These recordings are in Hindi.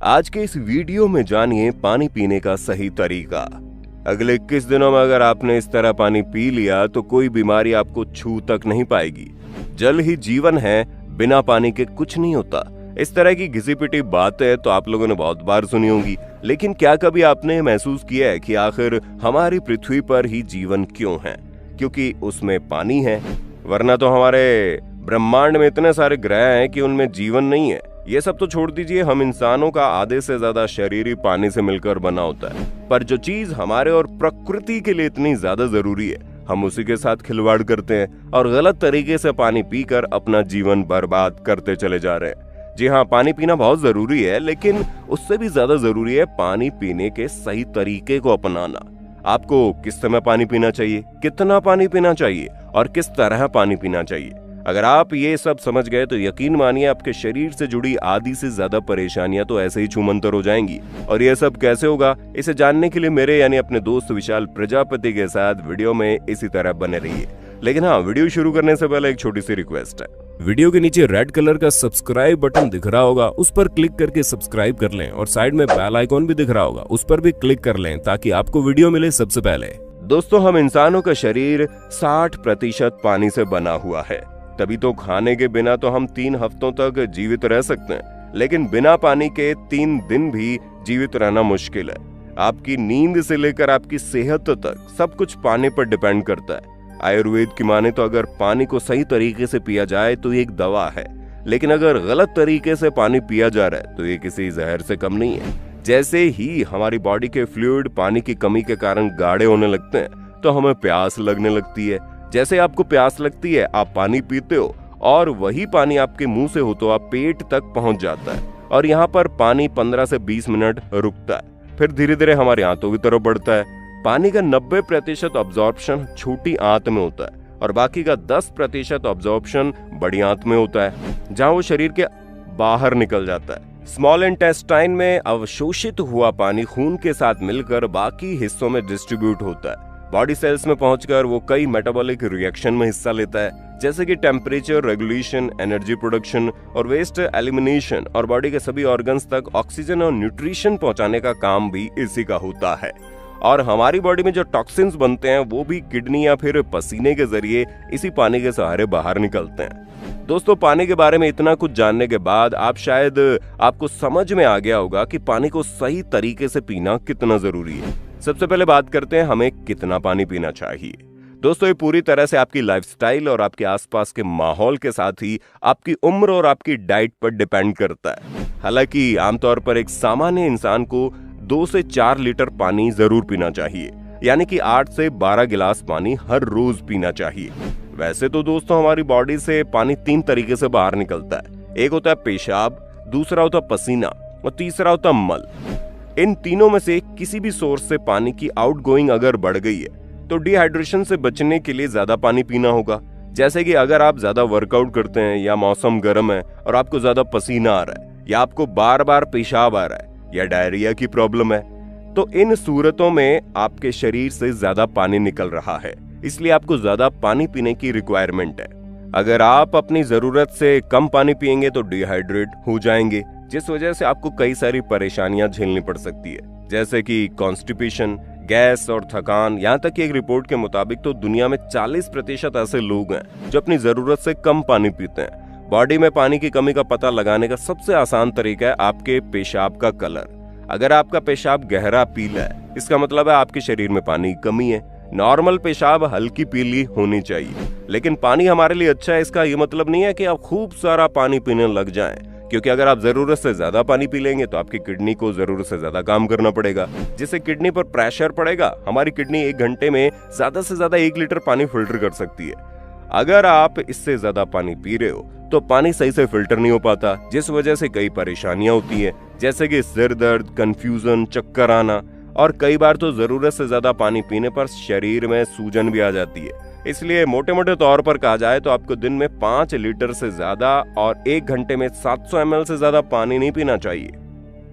आज के इस वीडियो में जानिए पानी पीने का सही तरीका। अगले 21 दिनों में अगर आपने इस तरह पानी पी लिया तो कोई बीमारी आपको छू तक नहीं पाएगी। जल ही जीवन है, बिना पानी के कुछ नहीं होता। इस तरह की घिसी पिटी बातें तो आप लोगों ने बहुत बार सुनी होंगी, लेकिन क्या कभी आपने महसूस किया है कि आखिर हमारी पृथ्वी पर ही जीवन क्यों है? क्योंकि उसमें पानी है, वरना तो हमारे ब्रह्मांड में इतने सारे ग्रह हैं कि उनमें जीवन नहीं है। ये सब तो छोड़ दीजिए, हम इंसानों का आधे से ज्यादा शरीर ही पानी से मिलकर बना होता है। पर जो चीज हमारे और प्रकृति के लिए इतनी ज्यादा जरूरी है, हम उसी के साथ खिलवाड़ करते हैं और गलत तरीके से पानी पीकर अपना जीवन बर्बाद करते चले जा रहे हैं। जी हाँ, पानी पीना बहुत जरूरी है, लेकिन उससे भी ज्यादा जरूरी है पानी पीने के सही तरीके को अपनाना। आपको किस समय पानी पीना चाहिए, कितना पानी पीना चाहिए और किस तरह पानी पीना चाहिए। अगर आप ये सब समझ गए तो यकीन मानिए आपके शरीर से जुड़ी आधी से ज्यादा परेशानियां तो ऐसे ही छूमंतर हो जाएंगी। और ये सब कैसे होगा, इसे जानने के लिए मेरे यानी अपने दोस्त विशाल प्रजापति के साथ वीडियो में इसी तरह बने रहिए। लेकिन हाँ, वीडियो शुरू करने से पहले एक छोटी सी रिक्वेस्ट है। वीडियो के नीचे रेड कलर का सब्सक्राइब बटन दिख रहा होगा, उस पर क्लिक करके सब्सक्राइब कर लें और साइड में बेल आइकॉन भी दिख रहा होगा, उस पर भी क्लिक कर लें ताकि आपको वीडियो मिले सबसे पहले। दोस्तों, हम इंसानों का शरीर 60% पानी से बना हुआ है, तभी तो खाने के बिना तो हम 3 हफ्तों तक जीवित रह सकते हैं, लेकिन बिना पानी के 3 दिन भी जीवित रहना मुश्किल है। आपकी नींद से लेकर आपकी सेहत तक सब कुछ पानी पर डिपेंड करता है। आयुर्वेद की माने तो अगर पानी को सही तरीके से पिया जाए तो ये एक दवा है, लेकिन अगर गलत तरीके से पानी पिया जा रहा है तो ये किसी जहर से कम नहीं है। जैसे ही हमारी बॉडी के फ्लूइड पानी की कमी के कारण गाढ़े होने लगते हैं तो हमें प्यास लगने लगती है। जैसे आपको प्यास लगती है, आप पानी पीते हो और वही पानी आपके मुंह से हो तो आप पेट तक पहुंच जाता है और यहाँ पर पानी 15 से 20 मिनट रुकता है, फिर धीरे धीरे हमारे आंतों की तरफ बढ़ता है। पानी का 90% अब्जॉर्प्शन छोटी आंत में होता है और बाकी का 10% अब्जॉर्प्शन बड़ी आंत में होता है, जहां वो शरीर के बाहर निकल जाता है। स्मॉल इंटेस्टाइन में अवशोषित हुआ पानी खून के साथ मिलकर बाकी हिस्सों में डिस्ट्रीब्यूट होता है। बॉडी सेल्स में पहुंचकर वो कई मेटाबॉलिक रिएक्शन में हिस्सा लेता है, जैसे कि टेम्परेचर रेगुलेशन, एनर्जी प्रोडक्शन और वेस्ट एलिमिनेशन, और बॉडी के सभी ऑर्गन्स तक ऑक्सीजन और न्यूट्रिशन पहुंचाने का काम भी इसी का होता है। और हमारी बॉडी में जो टॉक्सिन्स बनते हैं वो भी किडनी या फिर पसीने के जरिए इसी पानी के सहारे बाहर निकलते हैं। दोस्तों, पानी के बारे में इतना कुछ जानने के बाद आपको समझ में आ गया होगा कि पानी को सही तरीके से पीना कितना जरूरी है। सबसे पहले बात करते हैं हमें कितना पानी पीना चाहिए। दोस्तों, ये पूरी तरह से आपकी लाइफस्टाइल और आपके आसपास के माहौल के साथ ही आपकी उम्र और आपकी डाइट पर डिपेंड करता है। हालांकि आमतौर पर एक सामान्य इंसान को 2 से 4 लीटर पानी जरूर पीना चाहिए, यानी कि 8 से 12 गिलास पानी हर रोज पीना चाहिए। वैसे तो दोस्तों, हमारी बॉडी से पानी 3 तरीके से बाहर निकलता है। एक होता है पेशाब, दूसरा होता है पसीना और तीसरा होता है मल। इन तीनों में से किसी भी सोर्स से पानी की आउटगोइंग अगर बढ़ गई है तो डिहाइड्रेशन से बचने के लिए ज्यादा पानी पीना होगा। जैसे कि अगर आप ज्यादा वर्कआउट करते हैं या मौसम गर्म है और आपको ज्यादा पसीना आ रहा है या आपको बार बार पेशाब आ रहा है या डायरिया की प्रॉब्लम है, तो इन सूरतों में आपके शरीर से ज्यादा पानी निकल रहा है, इसलिए आपको ज्यादा पानी पीने की रिक्वायरमेंट है। अगर आप अपनी जरूरत से कम पानी पिएंगे तो डिहाइड्रेट हो जाएंगे, जिस वजह से आपको कई सारी परेशानियां झेलनी पड़ सकती है, जैसे कि कॉन्स्टिपेशन, गैस और थकान। यहाँ तक कि एक रिपोर्ट के मुताबिक तो दुनिया में 40% ऐसे लोग हैं जो अपनी जरूरत से कम पानी पीते हैं। बॉडी में पानी की कमी का पता लगाने का सबसे आसान तरीका है आपके पेशाब का कलर। अगर आपका पेशाब गहरा पीला है, इसका मतलब है आपके शरीर में पानी की कमी है। नॉर्मल पेशाब हल्की पीली होनी चाहिए, लेकिन पानी हमारे लिए अच्छा है इसका ये मतलब नहीं है कि आप खूब सारा पानी पीने लग जाएं, क्योंकि अगर आप जरूरत से ज्यादा पानी पी लेंगे तो आपकी किडनी को जरूरत से ज्यादा काम करना पड़ेगा, जिससे किडनी पर प्रेशर पड़ेगा। हमारी किडनी 1 घंटे में ज्यादा से ज्यादा 1 लीटर पानी फिल्टर कर सकती है। अगर आप इससे ज्यादा पानी पी रहे हो तो पानी सही से फिल्टर नहीं हो पाता, जिस वजह से कई परेशानियां होती हैं, जैसे कि सिर दर्द, कंफ्यूजन, चक्कर आना, और कई बार तो जरूरत से ज्यादा पानी पीने पर शरीर में सूजन भी आ जाती है। इसलिए मोटे मोटे तौर पर कहा जाए तो आपको दिन में 5 लीटर से ज्यादा और 1 घंटे में 700 ml से ज्यादा पानी नहीं पीना चाहिए।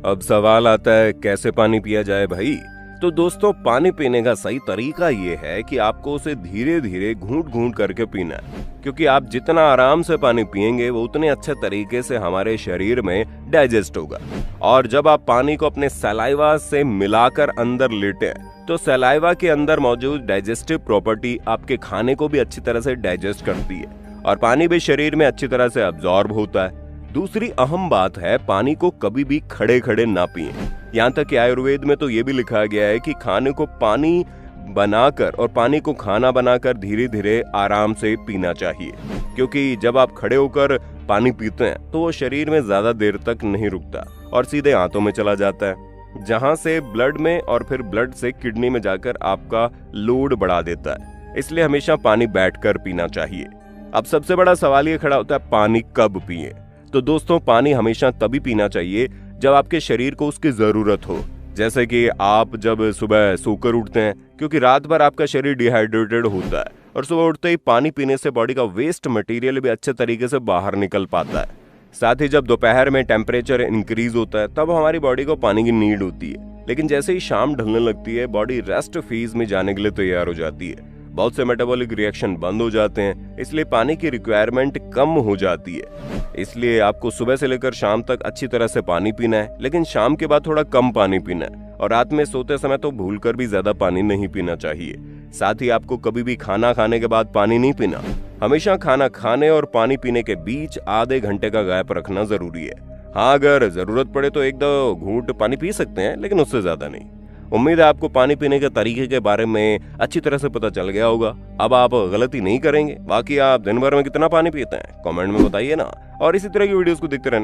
अब सवाल आता है कैसे पानी पिया जाए भाई? तो दोस्तों पानी पीने का सही तरीका ये है कि आपको उसे धीरे धीरे घूंट घूंट करके पीना है, क्योंकि आप जितना आराम से पानी पिएंगे वो उतने अच्छे तरीके से हमारे शरीर में डाइजेस्ट होगा। और जब आप पानी को अपने सलाइवा से मिलाकर अंदर लेते हैं तो सलाइवा के अंदर मौजूद डाइजेस्टिव प्रॉपर्टी आपके खाने को भी अच्छी तरह से डाइजेस्ट करती है और पानी भी शरीर में अच्छी तरह से अब्जॉर्ब होता है। दूसरी अहम बात है, पानी को कभी भी खड़े खड़े ना पिएं। यहाँ तक कि आयुर्वेद में तो ये भी लिखा गया है कि खाने को पानी बनाकर और पानी को खाना बनाकर धीरे धीरे आराम से पीना चाहिए, क्योंकि जब आप खड़े होकर पानी पीते हैं तो वो शरीर में ज्यादा देर तक नहीं रुकता और सीधे आंतों में चला जाता है, जहां से ब्लड में और फिर ब्लड से किडनी में जाकर आपका लोड बढ़ा देता है। इसलिए हमेशा पानी बैठकर पीना चाहिए। अब सबसे बड़ा सवाल ये खड़ा होता है, पानी कब पिए? तो दोस्तों पानी हमेशा तभी पीना चाहिए जब आपके शरीर को उसकी जरूरत हो। जैसे कि आप जब सुबह सोकर उठते हैं, क्योंकि रात भर आपका शरीर डिहाइड्रेटेड होता है और सुबह उठते ही पानी पीने से बॉडी का वेस्ट मटेरियल भी अच्छे तरीके से बाहर निकल पाता है। साथ ही जब दोपहर में टेम्परेचर इंक्रीज होता है तब हमारी बॉडी को पानी की नीड होती है, लेकिन जैसे ही शाम ढलने लगती है बॉडी रेस्ट फेज में जाने के लिए तैयार हो जाती है। बहुत से मेटाबॉलिक रिएक्शन बंद हो जाते हैं, इसलिए पानी की रिक्वायरमेंट कम हो जाती है। इसलिए आपको सुबह से लेकर शाम तक अच्छी तरह से पानी पीना है, लेकिन शाम के बाद थोड़ा कम पानी पीना है और रात में सोते समय तो भूलकर भी ज्यादा पानी नहीं पीना चाहिए। साथ ही आपको कभी भी खाना खाने के बाद पानी नहीं पीना। हमेशा खाना खाने और पानी पीने के बीच आधे घंटे का गैप रखना जरूरी है। हाँ, अगर जरूरत पड़े तो एक दो घूंट पानी पी सकते हैं, लेकिन उससे ज्यादा नहीं। उम्मीद है आपको पानी पीने के तरीके के बारे में अच्छी तरह से पता चल गया होगा। अब आप गलती नहीं करेंगे। बाकी आप दिन भर में कितना पानी पीते हैं कमेंट में बताइए ना, और इसी तरह की वीडियोस को देखते रहने